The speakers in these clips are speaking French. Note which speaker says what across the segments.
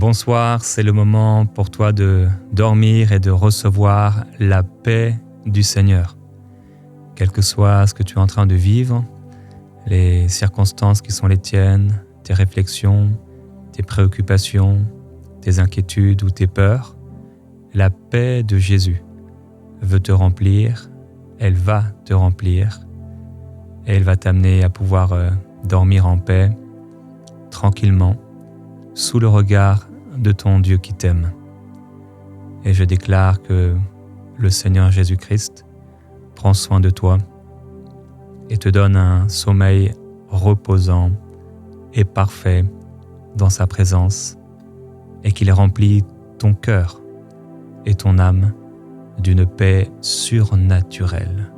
Speaker 1: Bonsoir, c'est le moment pour toi de dormir et de recevoir la paix du Seigneur. Quel que soit ce que tu es en train de vivre, les circonstances qui sont les tiennes, tes réflexions, tes préoccupations, tes inquiétudes ou tes peurs, la paix de Jésus veut te remplir, elle va te remplir et elle va t'amener à pouvoir dormir en paix, tranquillement, sous le regard de ton Dieu qui t'aime. Et je déclare que le Seigneur Jésus-Christ prend soin de toi et te donne un sommeil reposant et parfait dans sa présence et qu'il remplit ton cœur et ton âme d'une paix surnaturelle.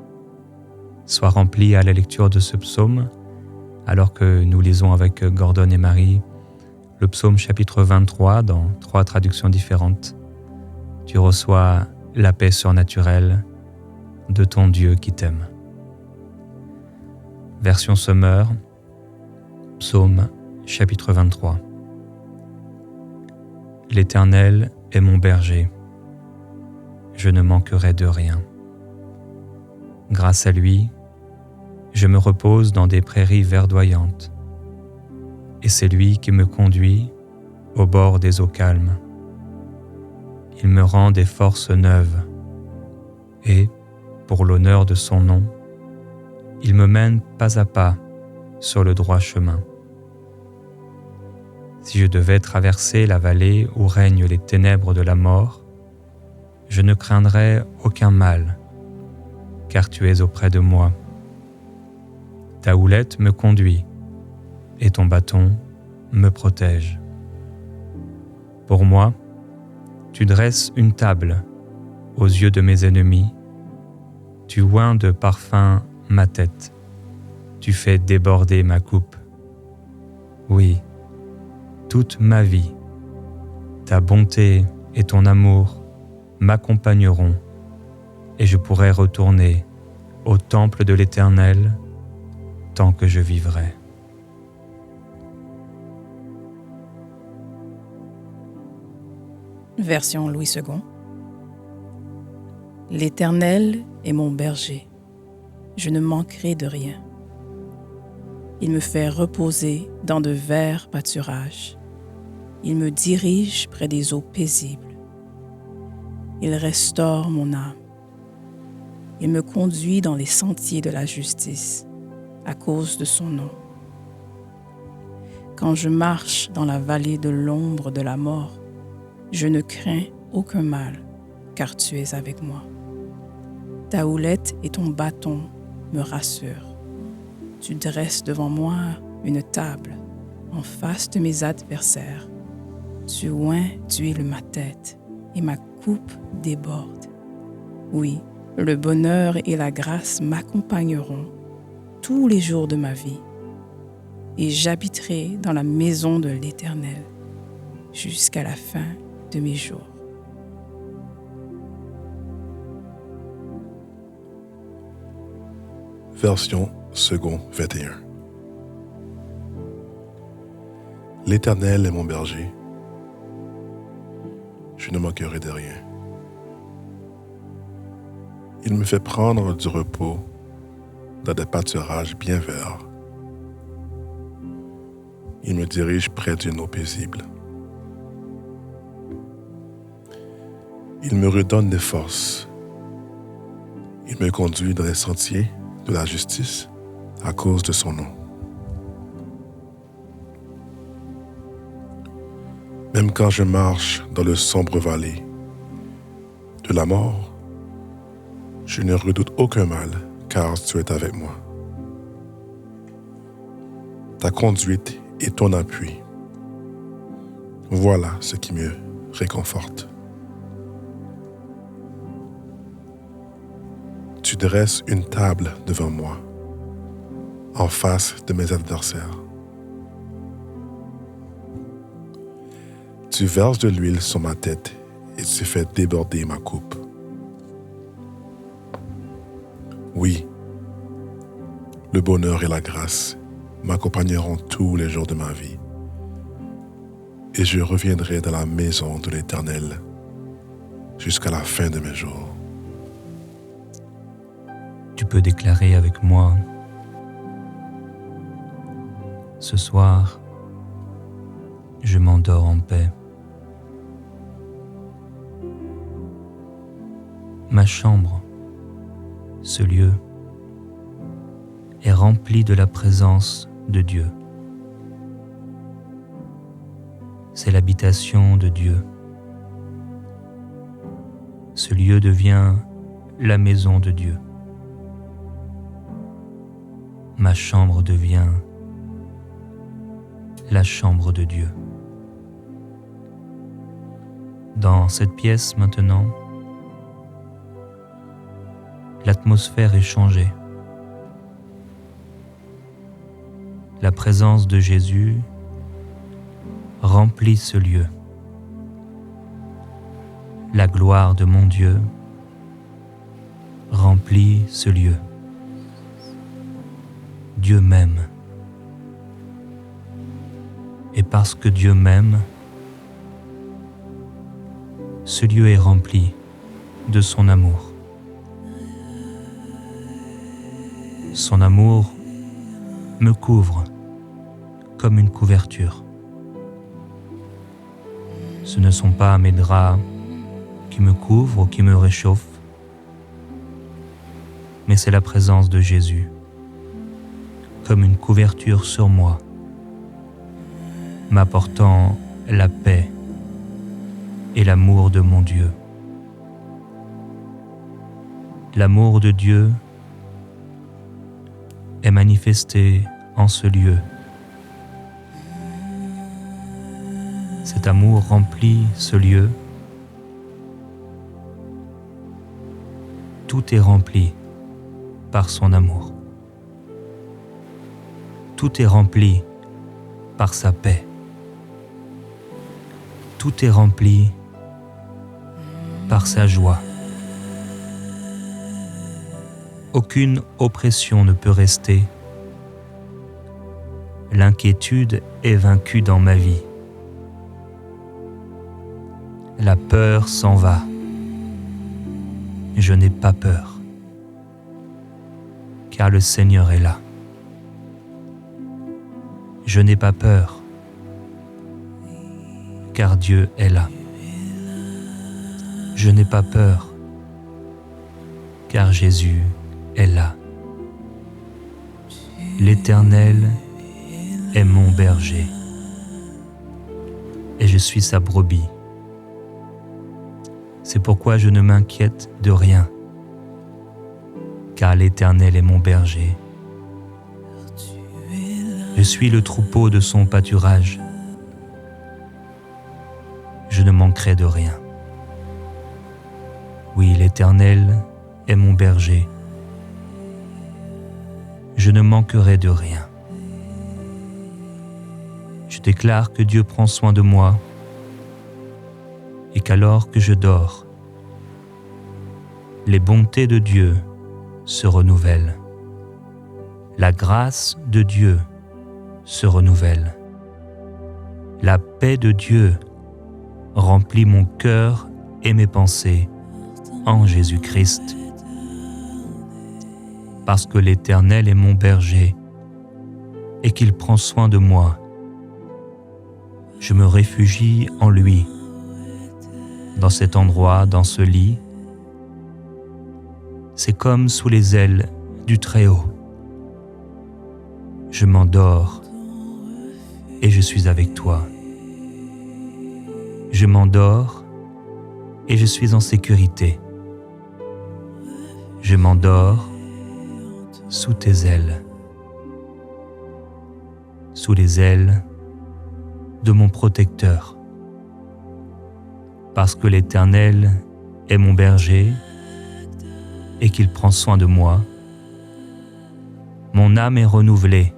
Speaker 1: Sois rempli à la lecture de ce psaume alors que nous lisons avec Gordon et Marie le psaume chapitre 23 dans 3 traductions différentes. Tu reçois la paix surnaturelle de ton Dieu qui t'aime. Version Sommer, psaume chapitre 23. L'Éternel est mon berger, je ne manquerai de rien. Grâce à lui, je me repose dans des prairies verdoyantes. Et c'est lui qui me conduit au bord des eaux calmes. Il me rend des forces neuves et, pour l'honneur de son nom, il me mène pas à pas sur le droit chemin. Si je devais traverser la vallée où règnent les ténèbres de la mort, je ne craindrais aucun mal, car tu es auprès de moi. Ta houlette me conduit, et ton bâton me protège. Pour moi, tu dresses une table aux yeux de mes ennemis, tu oins de parfum ma tête, tu fais déborder ma coupe. Oui, toute ma vie, ta bonté et ton amour m'accompagneront et je pourrai retourner au temple de l'Éternel tant que je vivrai.
Speaker 2: Version Louis II. L'Éternel est mon berger, je ne manquerai de rien. Il me fait reposer dans de verts pâturages. Il me dirige près des eaux paisibles. Il restaure mon âme. Il me conduit dans les sentiers de la justice, à cause de son nom. Quand je marche dans la vallée de l'ombre de la mort, je ne crains aucun mal, car tu es avec moi. Ta houlette et ton bâton me rassurent. Tu dresses devant moi une table en face de mes adversaires. Tu oins d'huile ma tête et ma coupe déborde. Oui, le bonheur et la grâce m'accompagneront tous les jours de ma vie et j'habiterai dans la maison de l'Éternel jusqu'à la fin de mes jours.
Speaker 3: Version second 21. L'Éternel est mon berger, je ne manquerai de rien. Il me fait prendre du repos dans des pâturages bien verts. Il me dirige près d'une eau paisible. Il me redonne des forces. Il me conduit dans les sentiers de la justice à cause de son nom. Même quand je marche dans le sombre vallée de la mort, je ne redoute aucun mal, car tu es avec moi. Ta conduite et ton appui, voilà ce qui me réconforte. Tu dresses une table devant moi, en face de mes adversaires. Tu verses de l'huile sur ma tête et tu fais déborder ma coupe. Oui, le bonheur et la grâce m'accompagneront tous les jours de ma vie et je reviendrai dans la maison de l'Éternel jusqu'à la fin de mes jours.
Speaker 1: Tu peux déclarer avec moi: ce soir, je m'endors en paix. Ma chambre, ce lieu, est rempli de la présence de Dieu. C'est l'habitation de Dieu. Ce lieu devient la maison de Dieu. Ma chambre devient la chambre de Dieu. Dans cette pièce maintenant, l'atmosphère est changée. La présence de Jésus remplit ce lieu. La gloire de mon Dieu remplit ce lieu. Dieu m'aime. Et parce que Dieu m'aime, ce lieu est rempli de son amour. Son amour me couvre comme une couverture. Ce ne sont pas mes draps qui me couvrent ou qui me réchauffent, mais c'est la présence de Jésus, comme une couverture sur moi, m'apportant la paix et l'amour de mon Dieu. L'amour de Dieu est manifesté en ce lieu. Cet amour remplit ce lieu. Tout est rempli par son amour. Tout est rempli par sa paix. Tout est rempli par sa joie. Aucune oppression ne peut rester. L'inquiétude est vaincue dans ma vie. La peur s'en va. Je n'ai pas peur, car le Seigneur est là. Je n'ai pas peur, car Dieu est là. Je n'ai pas peur, car Jésus est là. L'Éternel est mon berger, et je suis sa brebis. C'est pourquoi je ne m'inquiète de rien, car l'Éternel est mon berger. Je suis le troupeau de son pâturage. Je ne manquerai de rien. Oui, l'Éternel est mon berger. Je ne manquerai de rien. Je déclare que Dieu prend soin de moi et qu'alors que je dors, les bontés de Dieu se renouvellent. La grâce de Dieu se renouvelle. La paix de Dieu remplit mon cœur et mes pensées en Jésus-Christ. Parce que l'Éternel est mon berger et qu'il prend soin de moi, je me réfugie en lui. Dans cet endroit, dans ce lit, c'est comme sous les ailes du Très-Haut. Je m'endors et je suis avec toi. Je m'endors et je suis en sécurité. Je m'endors sous tes ailes, sous les ailes de mon protecteur. Parce que l'Éternel est mon berger et qu'il prend soin de moi, mon âme est renouvelée,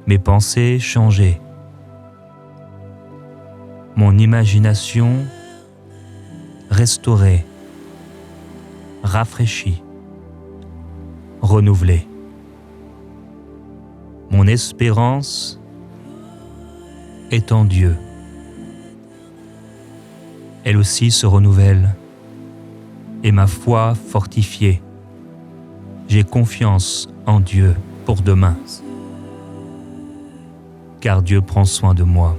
Speaker 1: mes pensées changées, mon imagination restaurée, rafraîchie, renouvelée. Mon espérance est en Dieu. Elle aussi se renouvelle, et ma foi fortifiée. J'ai confiance en Dieu pour demain, car Dieu prend soin de moi.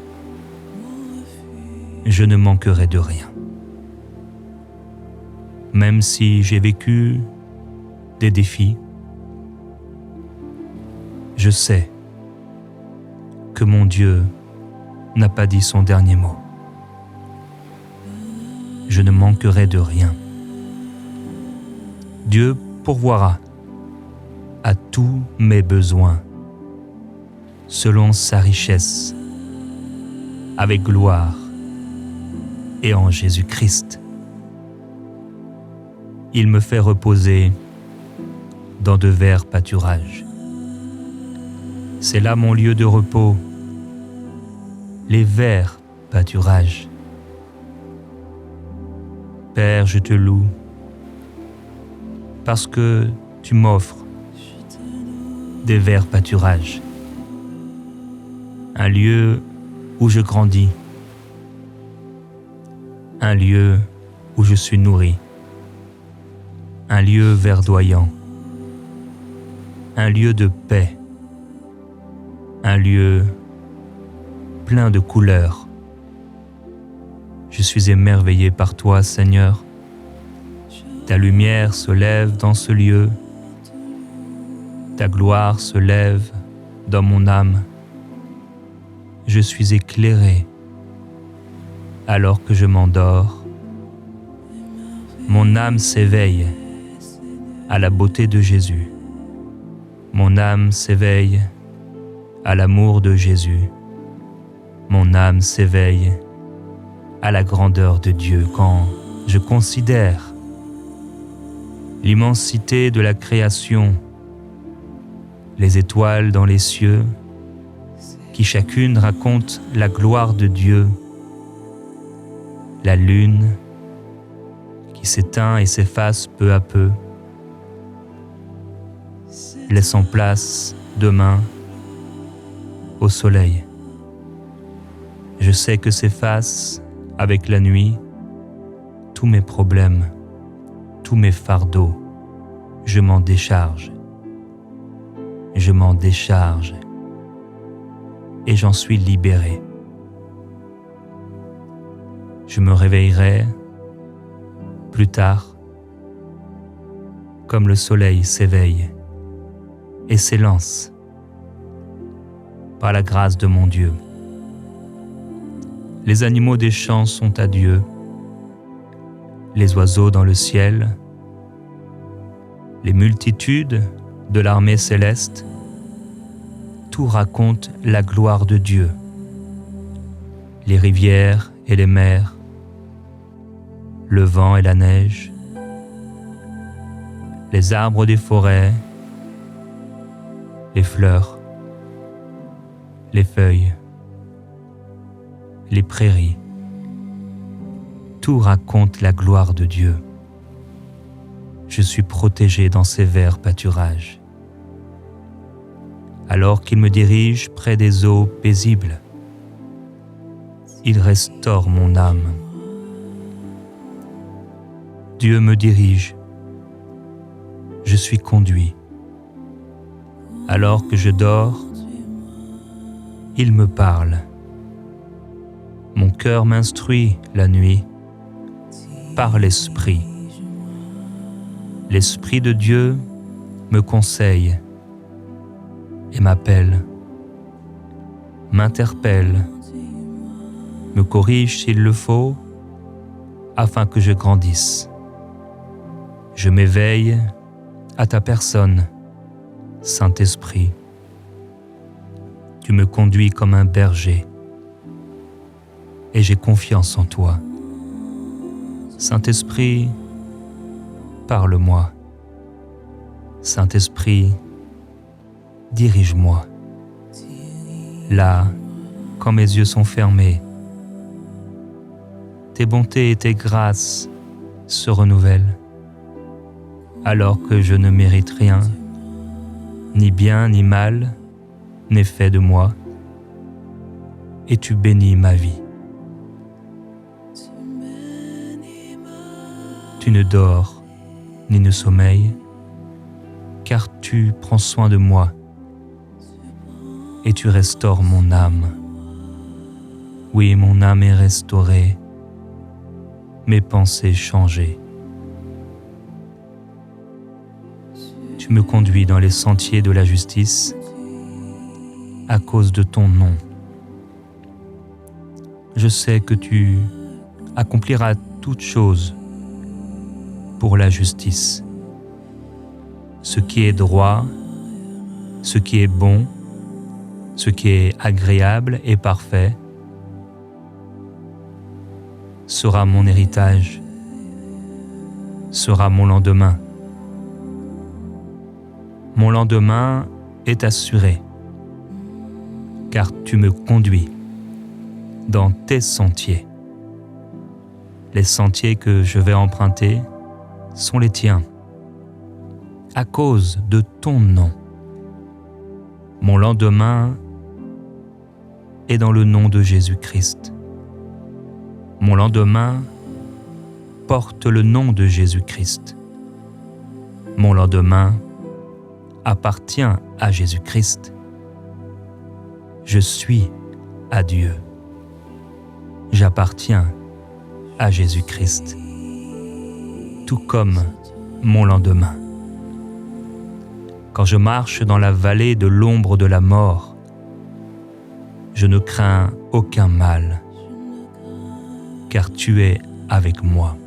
Speaker 1: Je ne manquerai de rien. Même si j'ai vécu des défis, je sais que mon Dieu n'a pas dit son dernier mot. Je ne manquerai de rien. Dieu pourvoira à tous mes besoins selon sa richesse, avec gloire et en Jésus-Christ. Il me fait reposer dans de verts pâturages. C'est là mon lieu de repos, les verts pâturages. Père, je te loue, parce que tu m'offres des verts pâturages, un lieu où je grandis, un lieu où je suis nourri, un lieu verdoyant, un lieu de paix, un lieu plein de couleurs. Je suis émerveillé par toi, Seigneur. Ta lumière se lève dans ce lieu. Ta gloire se lève dans mon âme. Je suis éclairé alors que je m'endors. Mon âme s'éveille à la beauté de Jésus. Mon âme s'éveille à l'amour de Jésus. Mon âme s'éveille à la grandeur de Dieu quand je considère l'immensité de la création, les étoiles dans les cieux, qui chacune raconte la gloire de Dieu, la lune qui s'éteint et s'efface peu à peu, laissant place demain au soleil. Je sais que s'effacent avec la nuit tous mes problèmes, tous mes fardeaux. Je m'en décharge. Je m'en décharge et j'en suis libéré. Je me réveillerai plus tard comme le soleil s'éveille et s'élance par la grâce de mon Dieu. Les animaux des champs sont à Dieu, les oiseaux dans le ciel, les multitudes de l'armée céleste, tout raconte la gloire de Dieu. Les rivières et les mers, le vent et la neige, les arbres des forêts, les fleurs, les feuilles, les prairies, tout raconte la gloire de Dieu. Je suis protégé dans ces verts pâturages. Alors qu'il me dirige près des eaux paisibles, il restaure mon âme. Dieu me dirige. Je suis conduit. Alors que je dors, il me parle. Mon cœur m'instruit la nuit par l'Esprit. L'Esprit de Dieu me conseille et m'appelle, m'interpelle, me corrige s'il le faut, afin que je grandisse. Je m'éveille à ta personne, Saint-Esprit. Tu me conduis comme un berger, et j'ai confiance en toi. Saint-Esprit, parle-moi. Saint-Esprit, dirige-moi. Là, quand mes yeux sont fermés, tes bontés et tes grâces se renouvellent, alors que je ne mérite rien, ni bien ni mal n'est fait de moi. et tu bénis ma vie. Tu ne dors ni ne sommeilles, car tu prends soin de moi et tu restaures mon âme. Oui, mon âme est restaurée, mes pensées changées. Tu me conduis dans les sentiers de la justice à cause de ton nom. Je sais que tu accompliras toutes choses pour la justice. Ce qui est droit, ce qui est bon, ce qui est agréable et parfait sera mon héritage, sera mon lendemain. Mon lendemain est assuré, car tu me conduis dans tes sentiers. Les sentiers que je vais emprunter sont les tiens, à cause de ton nom. Mon lendemain est dans le nom de Jésus-Christ. Mon lendemain porte le nom de Jésus-Christ. Mon lendemain appartient à Jésus-Christ. Je suis à Dieu. J'appartiens à Jésus-Christ, tout comme mon lendemain. Quand je marche dans la vallée de l'ombre de la mort, je ne crains aucun mal, car tu es avec moi.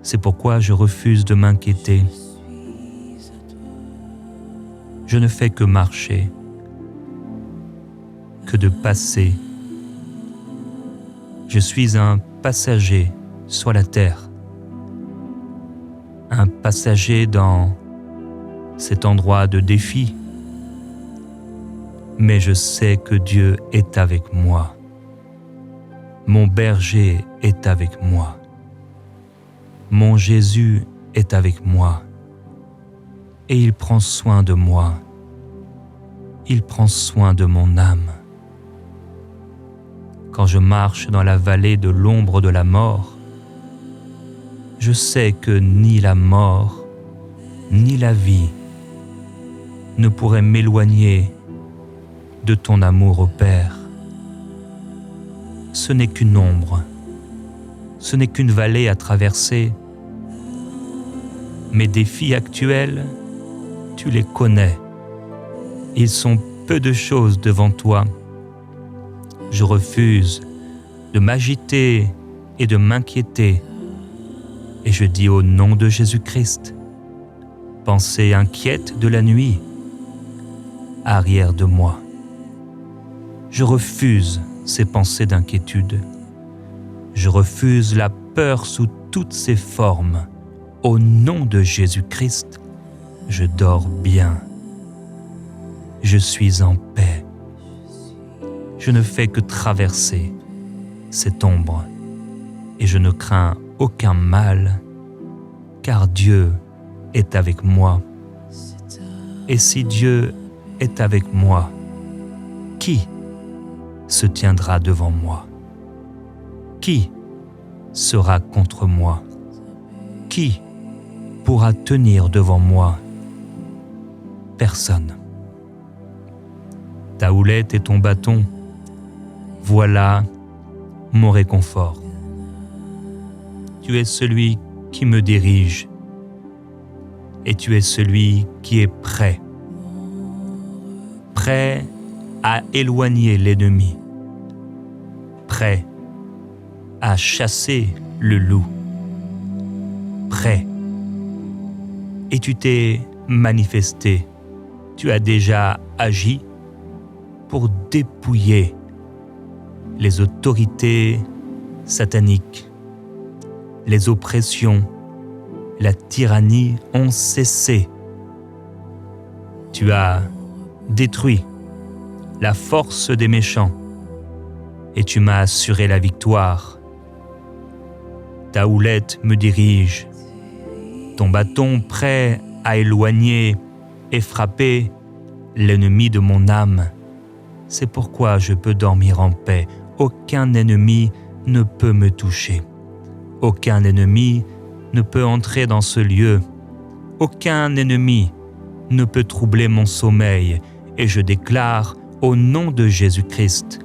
Speaker 1: C'est pourquoi je refuse de m'inquiéter. Je ne fais que marcher, que de passer. Je suis un passager sur la terre, un passager dans cet endroit de défi, mais je sais que Dieu est avec moi. Mon berger est avec moi. Mon Jésus est avec moi. Et il prend soin de moi. Il prend soin de mon âme. Quand je marche dans la vallée de l'ombre de la mort, je sais que ni la mort, ni la vie ne pourraient m'éloigner de ton amour au Père. Ce n'est qu'une ombre, ce n'est qu'une vallée à traverser. Mes défis actuels, tu les connais. Ils sont peu de choses devant toi. Je refuse de m'agiter et de m'inquiéter. Et je dis au nom de Jésus-Christ, pensée inquiète de la nuit, arrière de moi. Je refuse ces pensées d'inquiétude. Je refuse la peur sous toutes ses formes. Au nom de Jésus-Christ, je dors bien. Je suis en paix. Je ne fais que traverser cette ombre et je ne crains aucun mal, car Dieu est avec moi. Et si Dieu est avec moi, qui se tiendra devant moi? Qui sera contre moi? Qui pourra tenir devant moi? Personne. Ta houlette et ton bâton, voilà mon réconfort. Tu es celui qui me dirige et tu es celui qui est prêt à éloigner l'ennemi, prêt à chasser le loup, prêt. Et tu t'es manifesté, tu as déjà agi pour dépouiller les autorités sataniques. Les oppressions, la tyrannie ont cessé. Tu as détruit la force des méchants et tu m'as assuré la victoire. Ta houlette me dirige, ton bâton prêt à éloigner et frapper l'ennemi de mon âme. C'est pourquoi je peux dormir en paix. Aucun ennemi ne peut me toucher. Aucun ennemi ne peut entrer dans ce lieu. Aucun ennemi ne peut troubler mon sommeil. Et je déclare au nom de Jésus-Christ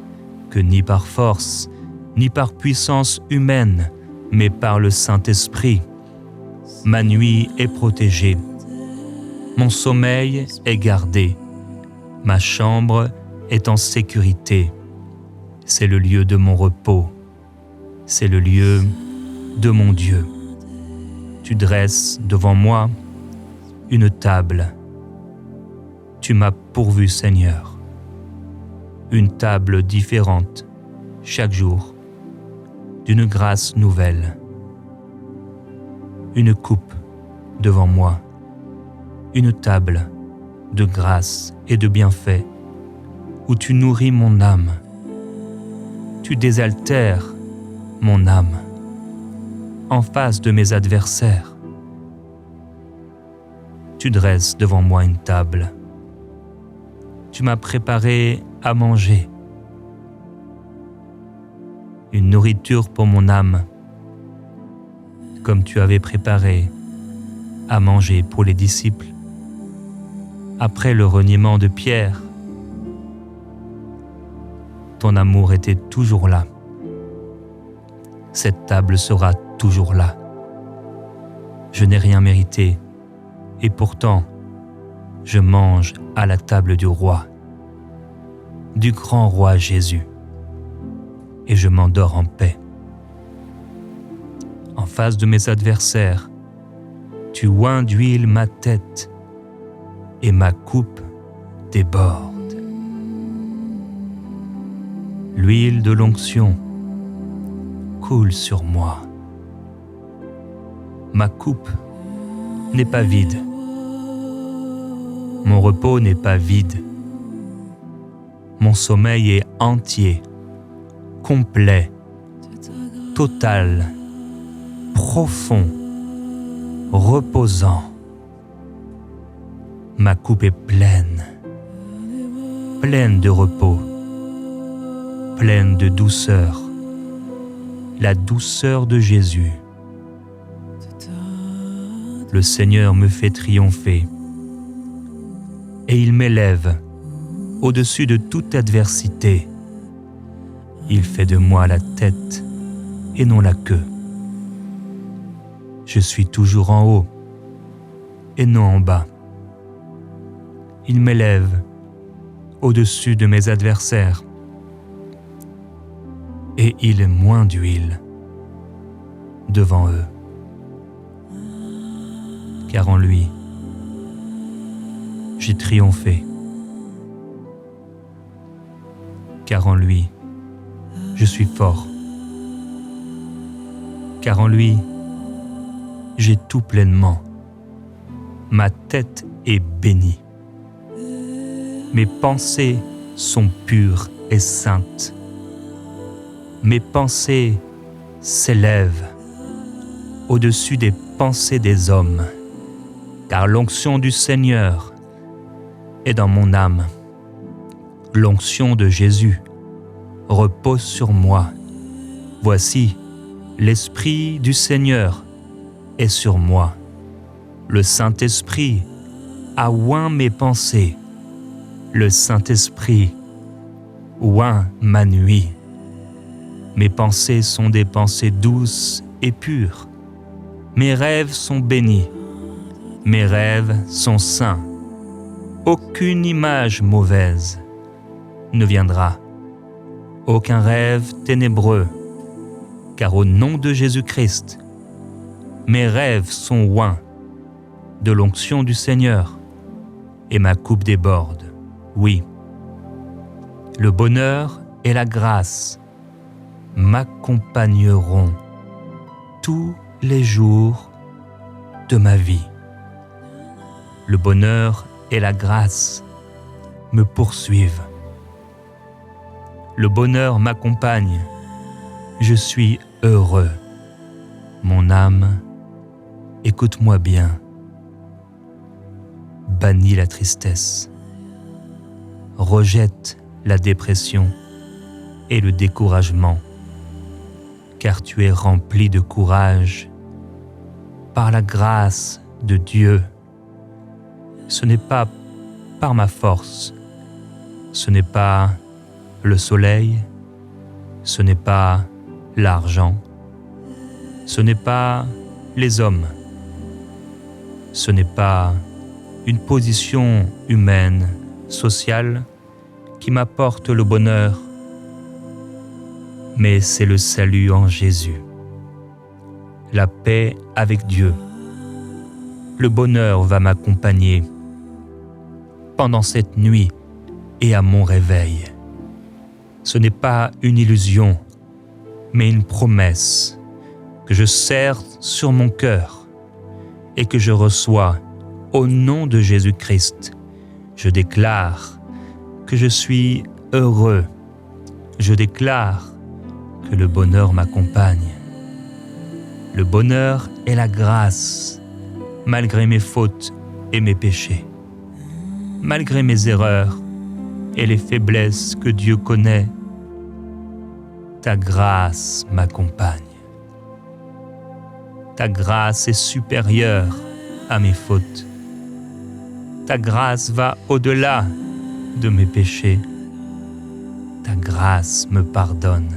Speaker 1: que ni par force, ni par puissance humaine, mais par le Saint-Esprit, ma nuit est protégée. Mon sommeil est gardé. Ma chambre est en sécurité. C'est le lieu de mon repos. C'est le lieu de mon Dieu. Tu dresses devant moi une table. Tu m'as pourvu, Seigneur. Une table différente chaque jour, d'une grâce nouvelle. Une coupe devant moi, une table de grâce et de bienfaits où tu nourris mon âme. Tu désaltères mon âme en face de mes adversaires. Tu dresses devant moi une table. Tu m'as préparé à manger, une nourriture pour mon âme, comme tu avais préparé à manger pour les disciples après le reniement de Pierre. Ton amour était toujours là. Cette table sera toujours là. Je n'ai rien mérité, et pourtant, je mange à la table du roi, du grand roi Jésus, et je m'endors en paix. En face de mes adversaires, tu oins d'huile ma tête, et ma coupe déborde. L'huile de l'onction coule sur moi. Ma coupe n'est pas vide. Mon repos n'est pas vide. Mon sommeil est entier, complet, total, profond, reposant. Ma coupe est pleine, pleine de repos, pleine de douceur, la douceur de Jésus. Le Seigneur me fait triompher et il m'élève au-dessus de toute adversité. Il fait de moi la tête et non la queue. Je suis toujours en haut et non en bas. Il m'élève au-dessus de mes adversaires et il est moins d'huile devant eux. Car en lui, j'ai triomphé. Car en lui, je suis fort. Car en lui, j'ai tout pleinement. Ma tête est bénie. Mes pensées sont pures et saintes. Mes pensées s'élèvent au-dessus des pensées des hommes, car l'onction du Seigneur est dans mon âme. L'onction de Jésus repose sur moi. Voici, l'Esprit du Seigneur est sur moi. Le Saint-Esprit a oint mes pensées. Le Saint-Esprit oint ma nuit. Mes pensées sont des pensées douces et pures. Mes rêves sont bénis. Mes rêves sont saints. Aucune image mauvaise ne viendra. Aucun rêve ténébreux. Car au nom de Jésus-Christ, mes rêves sont oints de l'onction du Seigneur et ma coupe déborde. Oui, le bonheur et la grâce m'accompagneront tous les jours de ma vie. Le bonheur et la grâce me poursuivent. Le bonheur m'accompagne. Je suis heureux. Mon âme, écoute-moi bien. Bannis la tristesse. Rejette la dépression et le découragement, car tu es rempli de courage par la grâce de Dieu. Ce n'est pas par ma force, ce n'est pas le soleil, ce n'est pas l'argent, ce n'est pas les hommes, ce n'est pas une position humaine, sociale, qui m'apporte le bonheur, mais c'est le salut en Jésus, la paix avec Dieu. Le bonheur va m'accompagner pendant cette nuit et à mon réveil. Ce n'est pas une illusion, mais une promesse que je serre sur mon cœur et que je reçois au nom de Jésus-Christ. Je déclare que je suis heureux. Je déclare que le bonheur m'accompagne. Le bonheur est la grâce, malgré mes fautes et mes péchés, malgré mes erreurs et les faiblesses que Dieu connaît. Ta grâce m'accompagne. Ta grâce est supérieure à mes fautes. Ta grâce va au-delà de mes péchés. Ta grâce me pardonne.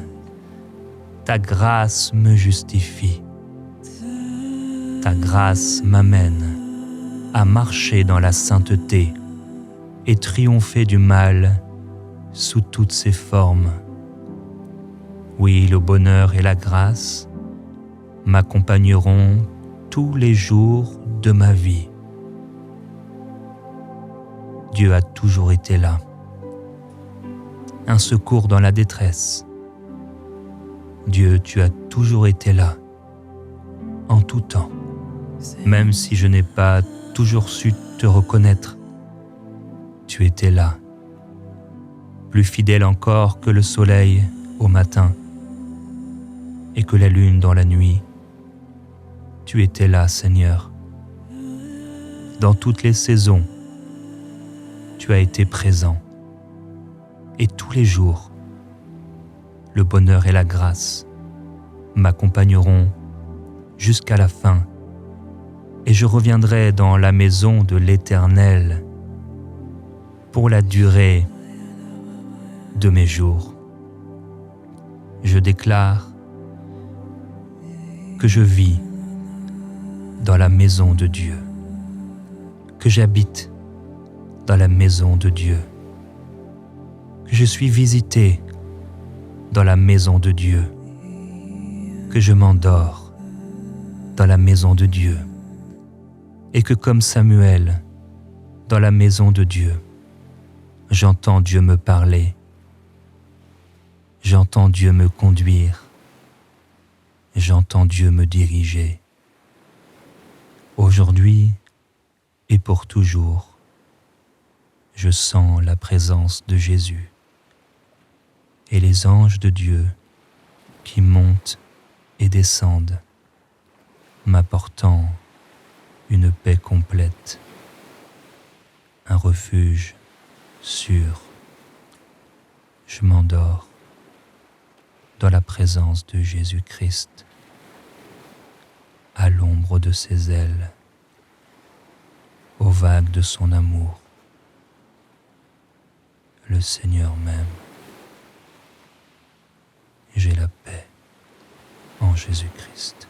Speaker 1: Ta grâce me justifie. Ta grâce m'amène à marcher dans la sainteté et triompher du mal sous toutes ses formes. Oui, le bonheur et la grâce m'accompagneront tous les jours de ma vie. Dieu a toujours été là, un secours dans la détresse. Dieu, tu as toujours été là, en tout temps, même si je n'ai pas toujours su te reconnaître. Tu étais là, plus fidèle encore que le soleil au matin et que la lune dans la nuit. Tu étais là, Seigneur. Dans toutes les saisons, tu as été présent. Et tous les jours, le bonheur et la grâce m'accompagneront jusqu'à la fin, et je reviendrai dans la maison de l'Éternel pour la durée de mes jours. Je déclare que je vis dans la maison de Dieu, que j'habite dans la maison de Dieu, que je suis visité dans la maison de Dieu, que je m'endors dans la maison de Dieu, et que comme Samuel, dans la maison de Dieu, j'entends Dieu me parler, j'entends Dieu me conduire, j'entends Dieu me diriger. Aujourd'hui et pour toujours, je sens la présence de Jésus et les anges de Dieu qui montent et descendent, m'apportant une paix complète, un refuge sûr. Je m'endors dans la présence de Jésus-Christ, à l'ombre de ses ailes, aux vagues de son amour. Le Seigneur m'aime. J'ai la paix en Jésus-Christ.